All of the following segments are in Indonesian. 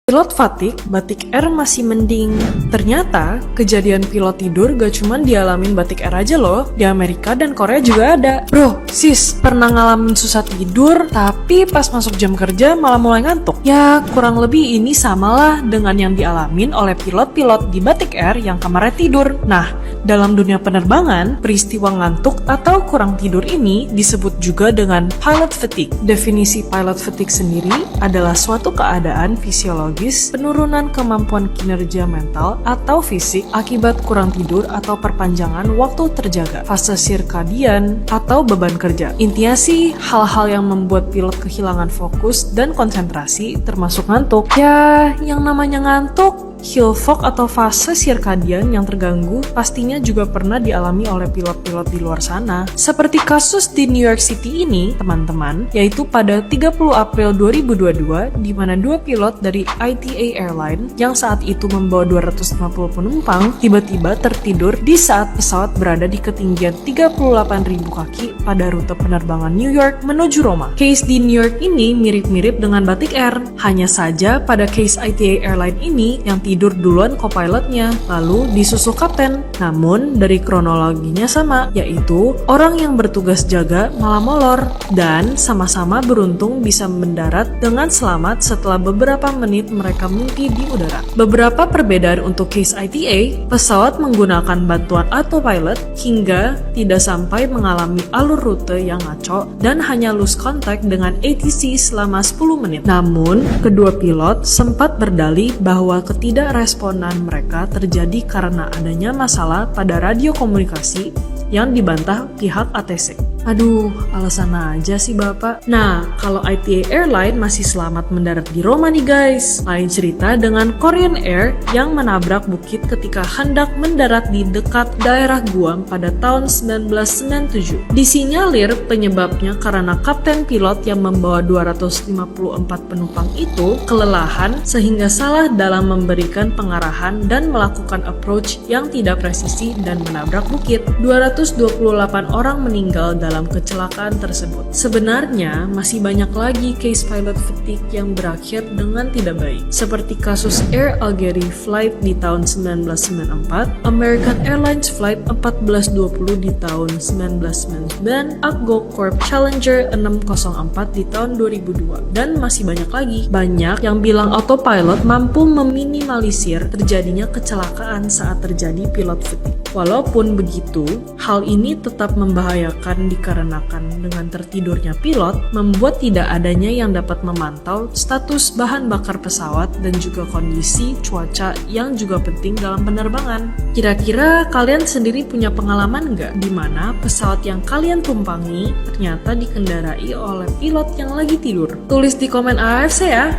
Pilot fatigue, Batik Air masih mending. Ternyata, kejadian pilot tidur gak cuman dialamin Batik Air aja loh. Di Amerika dan Korea juga ada. Bro, sis, pernah ngalamin susah tidur, tapi pas masuk jam kerja malah mulai ngantuk? Ya, kurang lebih ini samalah dengan yang dialamin oleh pilot-pilot di Batik Air yang kamarnya tidur. Nah, dalam dunia penerbangan, peristiwa ngantuk atau kurang tidur ini disebut juga dengan pilot fatigue. Definisi pilot fatigue sendiri adalah suatu keadaan fisiologis penurunan kemampuan kinerja mental atau fisik akibat kurang tidur atau perpanjangan waktu terjaga, fase sirkadian, atau beban kerja. Intinya sih, hal-hal yang membuat pilot kehilangan fokus dan konsentrasi termasuk ngantuk. Ya, yang namanya ngantuk, hill fog atau fase sirkadian yang terganggu pastinya juga pernah dialami oleh pilot-pilot di luar sana. Seperti kasus di New York City ini, teman-teman, yaitu pada 30 April 2022, di mana dua pilot dari ITA Airline yang saat itu membawa 250 penumpang tiba-tiba tertidur di saat pesawat berada di ketinggian 38.000 kaki pada rute penerbangan New York menuju Roma. Case di New York ini mirip-mirip dengan Batik Air, hanya saja pada case ITA Airline ini yang tidur duluan co-pilotnya, lalu disusul kapten. Namun, dari kronologinya sama, yaitu orang yang bertugas jaga malah molor, dan sama-sama beruntung bisa mendarat dengan selamat setelah beberapa menit mereka mimpi di udara. Beberapa perbedaan untuk case ITA, pesawat menggunakan bantuan autopilot hingga tidak sampai mengalami alur rute yang ngaco dan hanya lose contact dengan ATC selama 10 menit. Namun, kedua pilot sempat berdalih bahwa ketidakresponan mereka terjadi karena adanya masalah pada radio komunikasi yang dibantah pihak ATC. Aduh, alasan aja sih bapak. Nah, kalau ITA Airline masih selamat mendarat di Roma nih guys. Lain cerita dengan Korean Air yang menabrak bukit ketika hendak mendarat di dekat daerah Guam pada tahun 1997. Disinyalir penyebabnya karena kapten pilot yang membawa 254 penumpang itu kelelahan sehingga salah dalam memberikan pengarahan dan melakukan approach yang tidak presisi dan menabrak bukit. 228 orang meninggal dalam kecelakaan tersebut. Sebenarnya masih banyak lagi case pilot fatigue yang berakhir dengan tidak baik, seperti kasus Air Algeria flight di tahun 1994, American Airlines flight 1420 di tahun 1999, dan Aggo Corp Challenger 604 di tahun 2002, dan masih banyak lagi. Banyak yang bilang autopilot mampu meminimalisir terjadinya kecelakaan saat terjadi pilot fatigue. Walaupun begitu, hal ini tetap membahayakan dikarenakan dengan tertidurnya pilot membuat tidak adanya yang dapat memantau status bahan bakar pesawat dan juga kondisi cuaca yang juga penting dalam penerbangan. Kira-kira kalian sendiri punya pengalaman nggak di mana pesawat yang kalian tumpangi ternyata dikendarai oleh pilot yang lagi tidur? Tulis di komen AFC ya!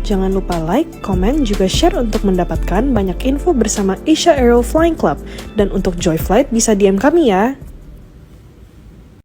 Jangan lupa like, komen, juga share untuk mendapatkan banyak info bersama Asia Aero Flying Club. Dan untuk Joy Flight bisa DM kami ya.